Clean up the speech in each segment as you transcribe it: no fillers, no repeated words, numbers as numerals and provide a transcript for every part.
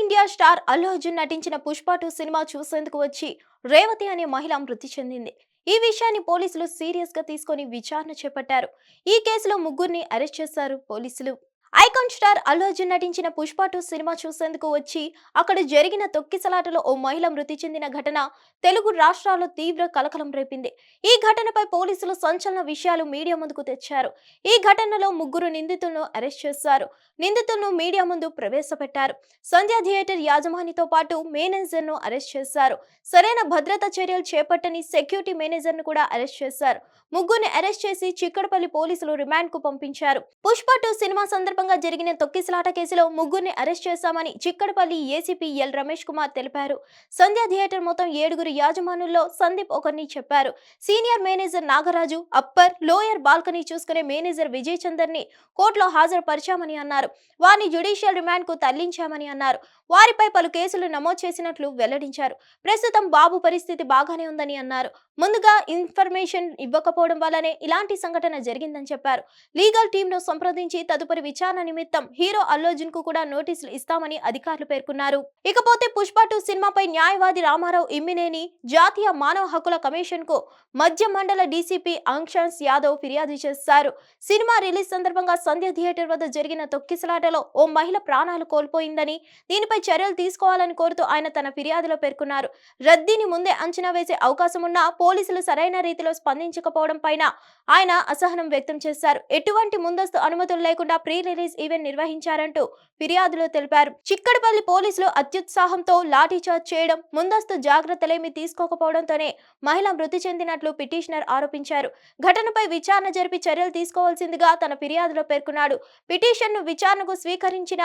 India star Allu Arjun నటించిన Pushpa 2 cinema చూసేందుకు వచ్చి రేవతి అనే మహిళ మృతి చెందింది. ఈ విషయాన్ని పోలీసులు సీరియస్ గా తీసుకొని విచారణ చేపట్టారు. ఈ కేసులో ముగ్గురిని అరెస్ట్ చేశారు పోలీసులు. ఐకాన్ స్టార్ అల్లు అర్జున్ నటించిన పుష్ప 2 సినిమా చూసేందుకు వచ్చి అక్కడ జరిగిన తొక్కిసలాటలో ఓ మహిళ మృతి చెందిన ఘటన తెలుగు రాష్ట్రాల్లో తీవ్ర కలకలం రేపింది. ఈ ఘటనపై పోలీసులు సంచలన విషయాలు మీడియా ముందుకు తెచ్చారు. ఈ ఘటనలో ముగ్గురు నిందితులను అరెస్ట్ చేశారు. నిందితులను మీడియా ముందు ప్రవేశపెట్టారు. సంధ్య థియేటర్ యాజమానితో పాటు మేనేజర్ ను అరెస్ట్ చేశారు. సరైన భద్రతా చర్యలు చేపట్టని సెక్యూరిటీ మేనేజర్ ను కూడా అరెస్ట్ చేశారు. ముగ్గురిని అరెస్ట్ చేసి చిక్కడపల్లి పోలీసులు రిమాండ్ కు పంపించారు. పుష్ప 2 సినిమా సందర్భంగా జరిగిన తొక్కిసలాట కేసులో ముగ్గురిని అరెస్ట్ చేశామని చిక్కడపల్లి ఏసీపీ ఎల్ రమేష్ కుమార్ తెలిపారు. సంధ్య థియేటర్ మొత్తం 7 యాజమానుల్లో సందీప్ ఒకరిని చెప్పారు. Senior manager Nagaraju, upper, lower balcony చూసుకునే మేనేజర్ విజయ్ చందర్ ని కోర్టులో హాజరుపరిచామని అన్నారు. వారిని జ్యుడిషియల్ రిమాండ్ కు తరలించామని అన్నారు. వారిపై పలు కేసులు నమోదు చేసినట్లు వెల్లడించారు. ప్రస్తుతం బాబు పరిస్థితి బాగానే ఉందని అన్నారు. ముందుగా ఇన్ఫర్మేషన్ ఇవ్వకపోవడం వల్లనే ఇలాంటి సంఘటన జరిగిందని చెప్పారు. లీగల్ టీమ్ ను సంప్రదించి తదుపరి విచారణ నిమిత్తం హీరో అల్లు అర్జున్ కు కూడా నోటీసులు ఇస్తామని అధికారులు పేర్కొన్నారు. ఇకపోతే పుష్ప 2 సినిమాపై న్యాయవాది రామారావు ఇమ్మినేని జాతీయ మానవ హక్కుల కమిషన్ కు మధ్య మండల డీసీపీ అంక్షన్స్ యాదవ్ ఫిర్యాదు చేశారు. సినిమా రిలీజ్ సందర్భంగా సంధ్య థియేటర్ వద్ద జరిగిన తొక్కిసలాటలో ఓ మహిళ ప్రాణాలు కోల్పోయిందని, దీనిపై చర్యలు తీసుకోవాలని కోరుతూ ఆయన తన ఫిర్యాదులో పేర్కొన్నారు. రద్దీని ముందే అంచనా వేసే అవకాశం ఉన్నా పోలీసులు సరైన రీతిలో స్పందించకపోవడం పైన ఆయన అసహనం వ్యక్తం చేశారు. ఎటువంటి ముందస్తు అనుమతులు లేకుండా ప్రీ రిలీజ్ ఈవెంట్ నిర్వహించారంటూ ఫిర్యాదులో తెలిపారు. చిక్కడపల్లి పోలీసులు అత్యుత్సాహంతో లాఠీచార్జ్ చేయడం, ముందస్తు జాగ్రత్తలేమీ తీసుకోకపోవడంతోనే మహిళ మృతి చెందినట్లు పిటిషనర్ ఆరోపించారు. ఘటనపై విచారణ జరిపి చర్యలు తీసుకోవాల్సిందిగా తన ఫిర్యాదులో పేర్కొన్నాడు. పిటిషన్ ను విచారణకు స్వీకరించిన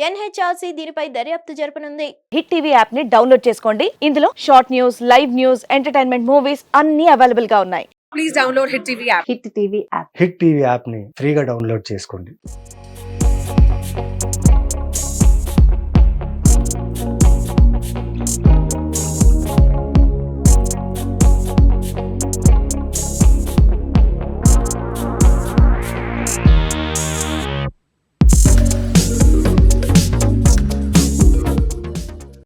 ఎన్హెచ్ఆర్సీ దీనిపై దర్యాప్తు జరపనుంది. హిట్ టీవీ యాప్ ని డౌన్లోడ్ చేసుకోండి. ఇందులో short news, live news, entertainment movies అన్ని అవైలబుల్ గా ఉన్నాయి. Please download Hit TV app. Hit TV app hit TV యాప్ని ఫ్రీగా డౌన్లోడ్ చేసుకోండి.